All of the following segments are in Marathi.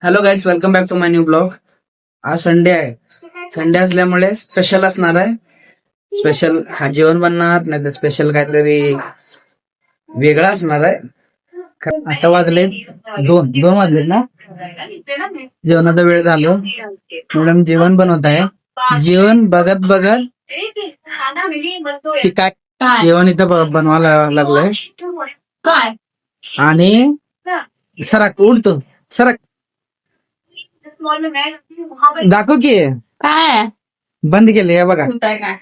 Hello guys, welcome back to my new blog. आज संडे आहे. संडे असल्यामुळे स्पेशल असणार आहे. स्पेशल हा जेवण बनणार नाही तर स्पेशल काहीतरी वेगळा असणार आहे. आता वाजले दोन वाजले ना, जेवणाचा वेळ झालो. मॅडम जेवण बनवत आहे. जेवण बघत की काय जेवण इथं बनवायला लागलंय. काय आणि सरक उडतो सरक दाखव की काय बंद केले. हे बघा काय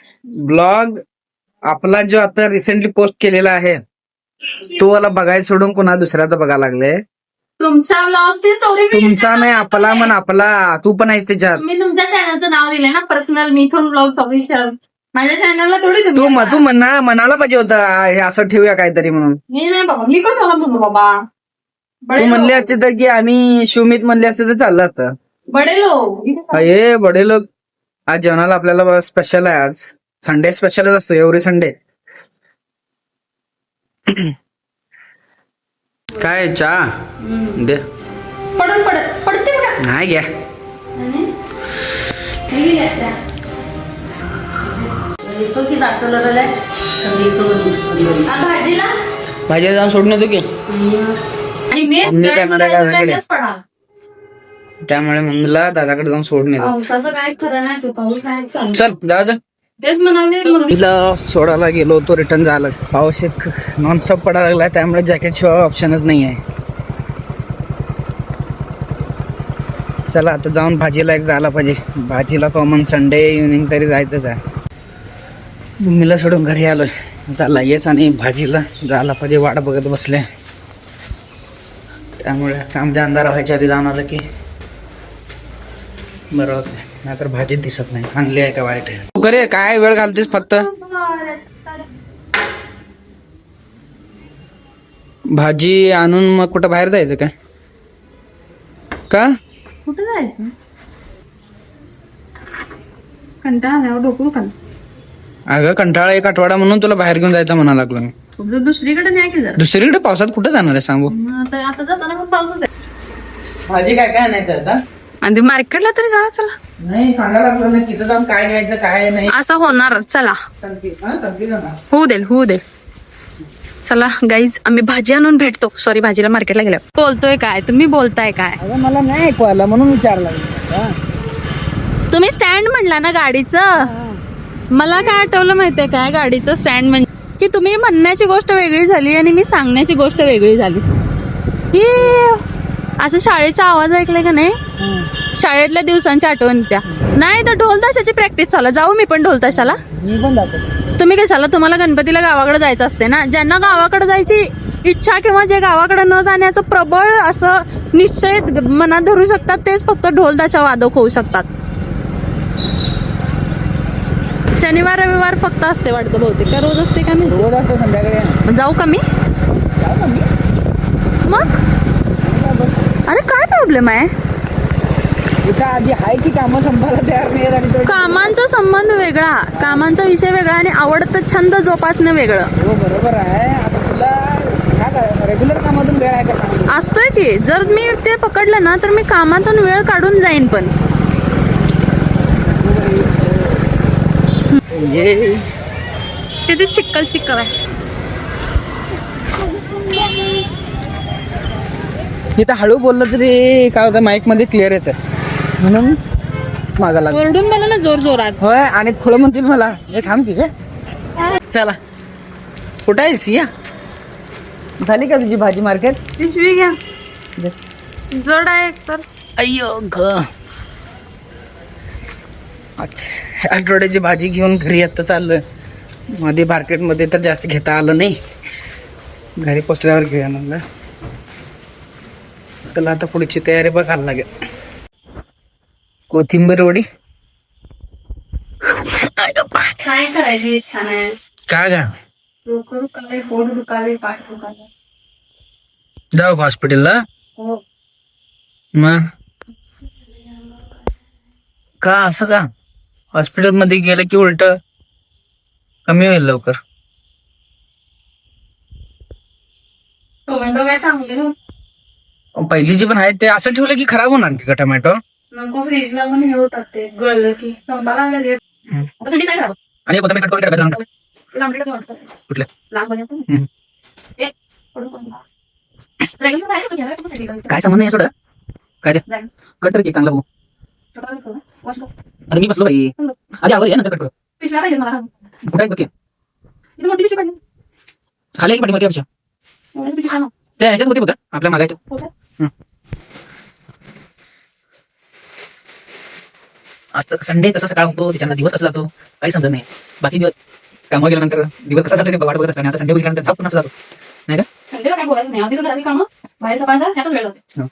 ब्लॉग आपला जो आता रिसेंटली पोस्ट केलेला आहे तो मला बघायला सोडून कोणा दुसऱ्याचा बघायला लागले. तुमच्या ब्लॉगची स्टोरी तुमचा नाही आपला म्हण, आपला तू पण आहेस त्याच्यात. मी तुमच्या चॅनलचं नाव दिलंय ना, पर्सनल मिथून ब्लॉग्स ऑफिशियल. माझ्या चॅनलला थोडी तू म्हणायला पाहिजे होता हे असं ठेवूया काहीतरी म्हणून. मी नाही बाबा, मी कोण मला म्हणू बाबा. तू म्हणले असते तर की आम्ही शिवमित म्हणले असते तर चाललं असतं. बडे लोक हे बडे लोक. आज जेवणाला आपल्याला स्पेशल आहे. आज संडे स्पेशलच असतो एव्हरी संडे. काय चहा दे. पडते बघा. नाही घ्या. भाजीला भाजी जाऊन सोडून येतो की. आणि मी त्यामुळे मम्मीला दादाकडे जाऊन सोडून येतो. पावसाचं काय खरं नाही, तो पाऊस आहे चालू. चल दादा तेच म्हणाले तिला सोडायला गेलो होतो, रिटर्न झाला. पाऊस एक नॉनस्टॉप पडायला लागलाय त्यामुळे जॅकेट शिवाय ऑप्शनच नाही आहे. चला आता जाऊन भाजीला एक जायला पाहिजे. भाजीला कॉमन संडे इव्हनिंग तरी जायचंच आहे. मम्मीला सोडून घरी आलोय. आता लगेच आणि भाजीला जायला पाहिजे. वाट बघत बसले त्यामुळे आमच्या अंधार व्हायच्या आधी जाऊन आलं की बरं होतं. नाहीतर भाजी दिसत नाही चांगली आहे का वाईट आहे. तू करे काय वेळ घालतेस फक्त. भाजी आणून मग कुठं बाहेर जायचं काय का? कुठं जायचं? कंटाळा आल्यावर डोकं खाल. अगं कंटाळा एक आठवडा म्हणून तुला बाहेर घेऊन जायचं म्हणा लागलो मी. दुसरीकडे नाही की जरा. दुसरीकडे पावसात कुठं जाणार आहे सांगू. आता जाताना पण पाऊसच आहे. भाजी काय काय नाही आता. आणि मार्केटला तरी जा. चला नाही सांगायला लागलं नाही तिथं जाऊन काय घ्यायचं काय नाही. असं होणार. चला जाणार. होऊ दे. चला गाईज, आम्ही भाजी आणून भेटतो. सॉरी, भाजीला मार्केटला गेलो. बोलतोय काय तुम्ही, बोलताय काय? अगं मला नाही ऐकू आलं म्हणून विचारलं. तुम्ही स्टँड म्हणला ना गाडीचं. मला काय आठवलं माहितीये काय, गाडीचं स्टँड म्हणजे की तुम्ही म्हणण्याची गोष्ट वेगळी झाली आणि मी सांगण्याची गोष्ट वेगळी झाली. की असं शाळेचा आवाज ऐकलाय का नाही, शाळेतल्या दिवसांच्या आठवण त्या. नाही तर ढोल ताशाची प्रॅक्टिस चालू. जाऊ मी पण ढोल ताशाला. मी पण जातो. तुम्ही कशाला? तुम्हाला गणपतीला गावाकडे जायचं असते ना. ज्यांना गावाकडे जायची इच्छा किंवा जे गावाकडे न जाण्याचं प्रबळ असं निश्चय मनात धरू शकतात तेच फक्त ढोल ताशा वादक होऊ शकतात. शनिवार रविवार फक्त असते वाटतं बहुतेक, का रोज असते का? मी रोज असतो संध्याकाळी. जाऊ का मी? मग अरे काय प्रॉब्लेम आहे? इथं आधी हाय की कामं संपायला तयार नाही. कामांचा संबंध वेगळा, कामांचा विषय वेगळा आणि आवडतं छंद जोपासणं वेगळं. हो बरोबर आहे. आता तुला रेग्युलर कामातून वेळ आहे का? असतोय की. जर मी ते पकडलं ना तर मी कामातून वेळ काढून जाईन. पण तिथे चिक्कल आहे. इथं हळू बोललं तरी काय होतं, माईक मध्ये क्लिअर येतं म्हणून मागा लागलं. ओरडून बोला ना जोर जोरात. होय आणि थोडं म्हणतील मला हे थांब की काय. चला कुठं आहेस? या झाली का तुझी भाजी मार्केट? पिशवी घ्या, जड आहे एकतर. अय्यो ग. अच्छा, आठवड्याची भाजी घेऊन घरी आता चाललोय. मध्ये मार्केटमध्ये तर जास्त घेता आलं नाही, घरी पोचल्यावर घेऊया म्हणलं. त्याला आता पुढची तयारी बघायला लागेल. कोथिंबीर वडी काय करायची इच्छा नाही. का गा? डोकं दुखाले, पोट दुखाले, पाठ दुखाले. जाऊ का हॉस्पिटलला? हो. मग का असं का? हॉस्पिटल मध्ये गेलं की उलट कमी होईल लवकर. टोमॅटो काय चांगले पहिली जी पण आहे ते असं ठेवलं की खराब होणार की का टोमॅटो? नको फ्रीजला पण हे होतात ते गळलं की संपायला लागले आता थंडी नाही आणि कोथिंबीर कट करून टाकायचं. लागत कुठलं? लांब हम्म. काय काय संबंध नाही सोडा. काय ते कट कर की चांगला भाऊ. अरे मी बसलो बाई. आधी आवर या नंतर कट करू. पिशव्या पाहिजे मला कुठे आहे बघ की. इथे मोठी पिशवी पडली खाली एक पाठीमध्ये आमच्या एवढी पिशवी काय त्या ह्याच्यात होते बघा आपल्या मागायचं. आज संडे कसा सकाळ होतो त्याच्यानंतर दिवस कसा जातो काही समजत नाही. बाकी दिवस कामावर गेल्यानंतर दिवस कसा जातो ते वाट बघत असताना आता संडे गेल्यानंतर झाप पुन्हा जातो नाही का? थंडीला काय बोलायचं नाही आधी तर घरातली कामं बाहेर सकाळचा ह्यातच वेळ जाते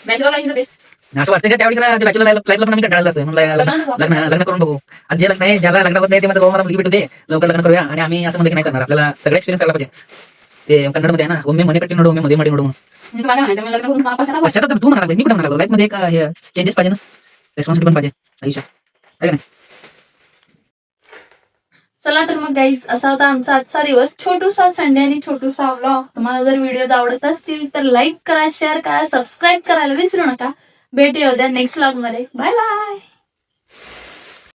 बॅचलर लाईफ बेस्ट असं वाटतं का त्यावेळी त्याला बॅचलर लाईफला पण आम्ही कंटाळला असतो म्हणून लग्न करून बघू. आज जे लग्न आहे ज्याला लग्न होत नाही ते मध्ये मला मुलगी भेटू दे लवकर लग्न करूया आणि आम्ही असं मध्ये नाही करणार. आपल्याला सगळं एक्सपिरियन्स करायला पाहिजे. ते कन्नडमध्ये आहे ना ओमे मने कट्टी नडू ओमे मध्ये मध्ये नडू म्हणून. म्हणजे तुम्हाला म्हणायचं मी लग्न करून मला पश्चाताप वाटतो. पश्चात तू म्हणाला मी पण म्हणाला लाईफ मध्ये एक चेंजेस पाहिजे ना रेस्पॉन्सिबिलिटी पण पाहिजे आयुष्यात आहे का नाही? चला तर मग गाईज असा होता आमचा आजचा दिवस छोटूसा संडे आणि छोटूसा व्लॉग. तुम्हाला जर व्हिडिओ आवडत असतील तर लाईक करा शेअर करा सबस्क्राईब करायला विसरू नका. भेटूया उद्या नेक्स्ट व्लॉग मध्ये. Bye bye.